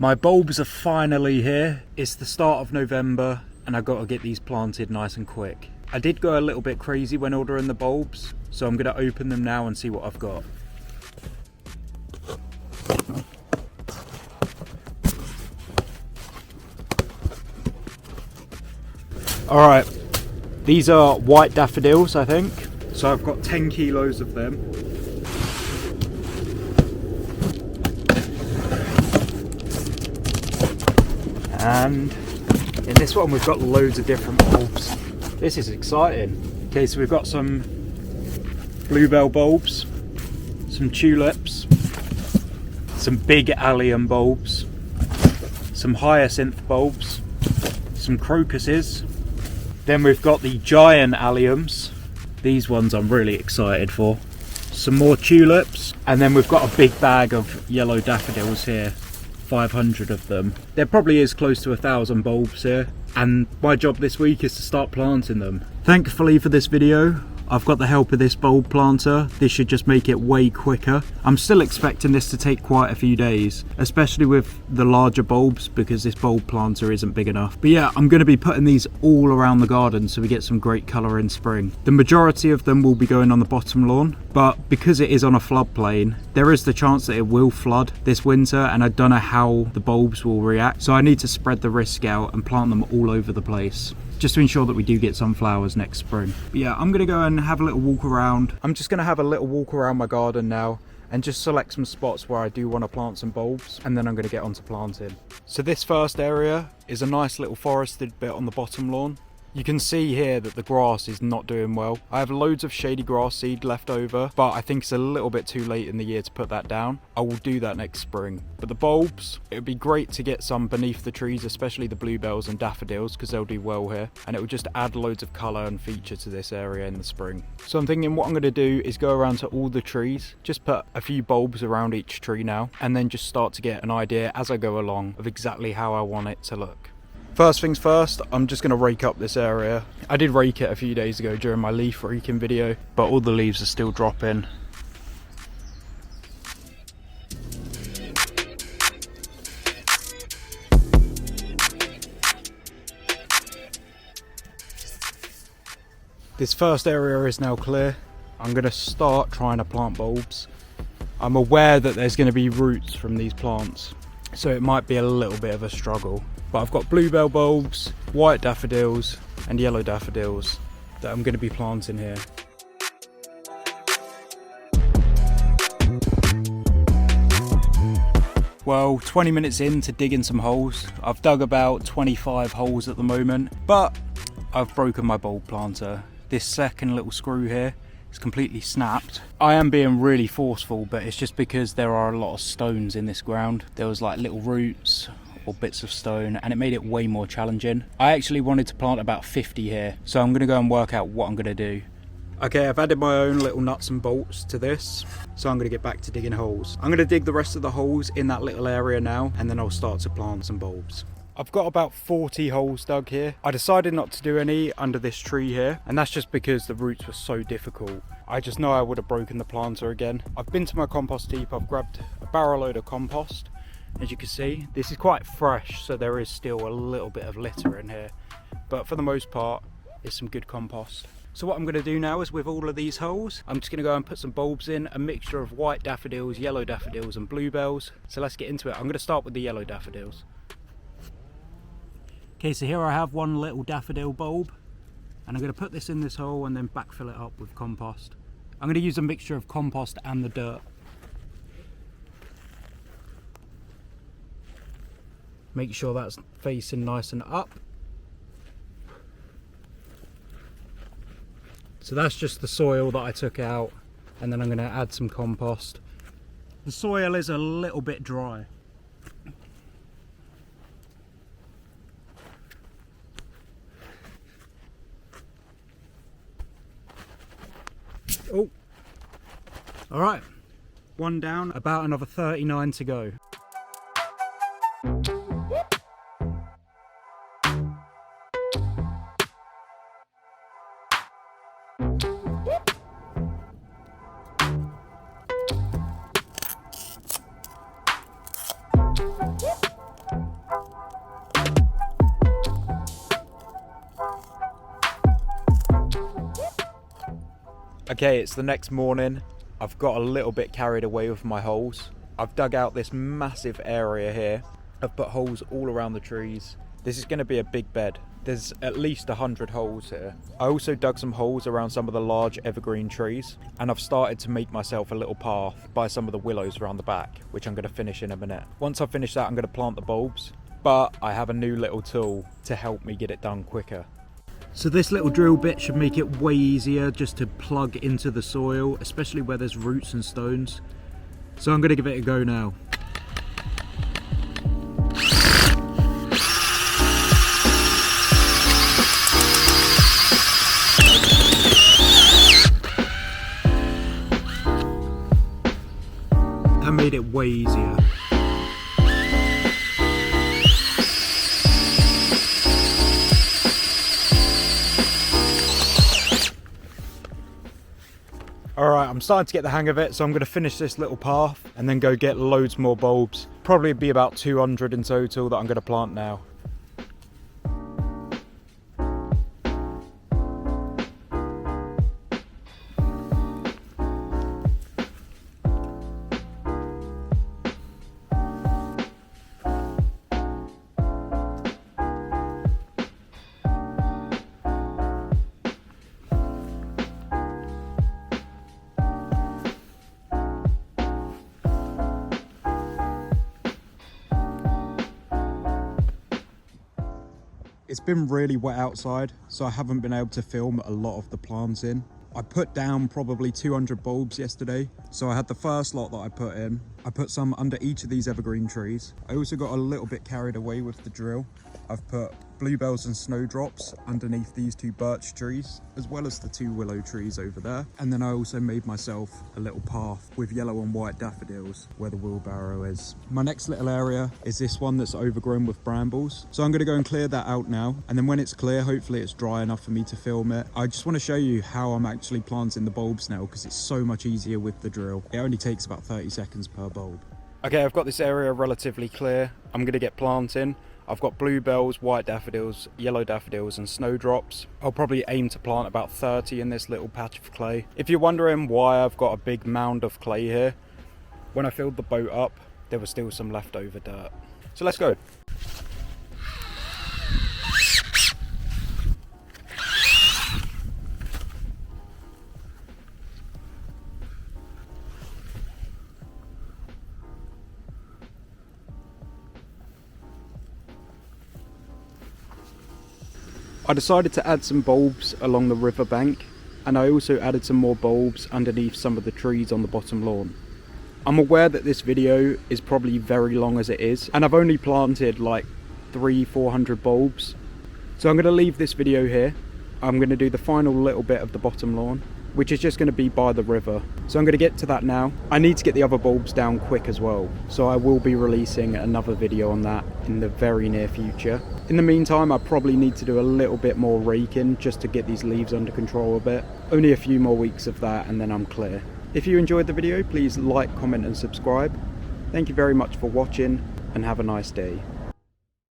My bulbs are finally here. It's the start of November and I've got to get these planted nice and quick. I did go a little bit crazy when ordering the bulbs, so I'm going to open them now and see what I've got. Alright, these are white daffodils, I think. So I've got 10 kilos of them. And in this one we've got loads of different bulbs. This is exciting. Okay, so we've got some bluebell bulbs, some tulips, some big allium bulbs, some hyacinth bulbs, some crocuses. Then we've got the giant alliums. These ones I'm really excited for. Some more tulips. And then we've got a big bag of yellow daffodils here. 500 of them. There probably is close to 1,000 bulbs here. And my job this week is to start planting them. Thankfully for this video, I've got the help of this bulb planter. This should just make it way quicker. I'm still expecting this to take quite a few days, especially with the larger bulbs because this bulb planter isn't big enough. But yeah, I'm going to be putting these all around the garden so we get some great colour in spring. The majority of them will be going on the bottom lawn, but because it is on a floodplain, there is the chance that it will flood this winter and I don't know how the bulbs will react. So I need to spread the risk out and plant them all over the place, just to ensure that we do get some flowers next spring. But yeah, I'm gonna go and have a little walk around. I'm just gonna have a little walk around my garden now and just select some spots where I do want to plant some bulbs, and then I'm gonna get onto planting. So this first area is a nice little forested bit on the bottom lawn. You can see here that the grass is not doing well. I have loads of shady grass seed left over, but I think it's a little bit too late in the year to put that down. I will do that next spring. But the bulbs, it would be great to get some beneath the trees, especially the bluebells and daffodils, because they'll do well here. And it will just add loads of colour and feature to this area in the spring. So I'm thinking what I'm going to do is go around to all the trees, just put a few bulbs around each tree now, and then just start to get an idea as I go along of exactly how I want it to look. First things first, I'm just going to rake up this area. I did rake it a few days ago during my leaf raking video, but all the leaves are still dropping. This first area is now clear. I'm going to start trying to plant bulbs. I'm aware that there's going to be roots from these plants, so it might be a little bit of a struggle. But I've got bluebell bulbs, white daffodils and yellow daffodils that I'm going to be planting here. Well, 20 minutes into digging some holes. I've dug about 25 holes at the moment, but I've broken my bulb planter. This second little screw here is completely snapped. I am being really forceful, but it's just because there are a lot of stones in this ground. There was like little roots or bits of stone, and it made it way more challenging. I actually wanted to plant about 50 here, so I'm going to go and work out what I'm going to do. Okay, I've added my own little nuts and bolts to this, so I'm going to get back to digging holes. I'm going to dig the rest of the holes in that little area now, and then I'll start to plant some bulbs. I've got about 40 holes dug here. I decided not to do any under this tree here, and that's just because the roots were so difficult. I just know I would have broken the planter again. I've been to my compost heap, I've grabbed a barrel load of compost. As you can see, this is quite fresh, so there is still a little bit of litter in here, but for the most part it's some good compost. So what I'm going to do now is with all of these holes, I'm just going to go and put some bulbs in, a mixture of white daffodils, yellow daffodils and bluebells. So let's get into it. I'm going to start with the yellow daffodils. Okay, so here I have one little daffodil bulb, and I'm going to put this in this hole and then backfill it up with compost. I'm going to use a mixture of compost and the dirt. Make sure that's facing nice and up. So that's just the soil that I took out, and then I'm going to add some compost. The soil is a little bit dry. Oh, all right, one down, about another 39 to go. Okay, it's the next morning. I've got a little bit carried away with my holes. I've dug out this massive area here. I've put holes all around the trees. This is going to be a big bed. There's at least 100 holes here. I also dug some holes around some of the large evergreen trees, and I've started to make myself a little path by some of the willows around the back, which I'm going to finish in a minute. Once I've finished that, I'm going to plant the bulbs, but I have a new little tool to help me get it done quicker. So this little drill bit should make it way easier just to plug into the soil, especially where there's roots and stones. So I'm going to give it a go now. That made it way easier. Alright, I'm starting to get the hang of it, so I'm going to finish this little path and then go get loads more bulbs. Probably be about 200 in total that I'm going to plant now. It's been really wet outside, so I haven't been able to film a lot of the planting. I put down probably 200 bulbs yesterday. So I had the first lot that I put in. I put some under each of these evergreen trees. I also got a little bit carried away with the drill. I've put bluebells and snowdrops underneath these 2 birch trees, as well as the 2 willow trees over there. And then I also made myself a little path with yellow and white daffodils where the wheelbarrow is. My next little area is this one that's overgrown with brambles. So I'm going to go and clear that out now. And then when it's clear, hopefully it's dry enough for me to film it. I just want to show you how I'm actually planting the bulbs now, because it's so much easier with the drill. It only takes about 30 seconds per bulb. Okay, I've got this area relatively clear. I'm going to get planting. I've got bluebells, white daffodils, yellow daffodils and snowdrops. I'll probably aim to plant about 30 in this little patch of clay. If you're wondering why I've got a big mound of clay here, when I filled the boat up, there was still some leftover dirt. So let's go. I decided to add some bulbs along the river bank, and I also added some more bulbs underneath some of the trees on the bottom lawn. I'm aware that this video is probably very long as it is, and I've only planted like 300-400 bulbs. So I'm going to leave this video here. I'm going to do the final little bit of the bottom lawn, which is just going to be by the river. So I'm going to get to that now. I need to get the other bulbs down quick as well, so I will be releasing another video on that in the very near future. In the meantime, I probably need to do a little bit more raking just to get these leaves under control a bit. Only a few more weeks of that and then I'm clear. If you enjoyed the video, please like, comment and subscribe. Thank you very much for watching and have a nice day.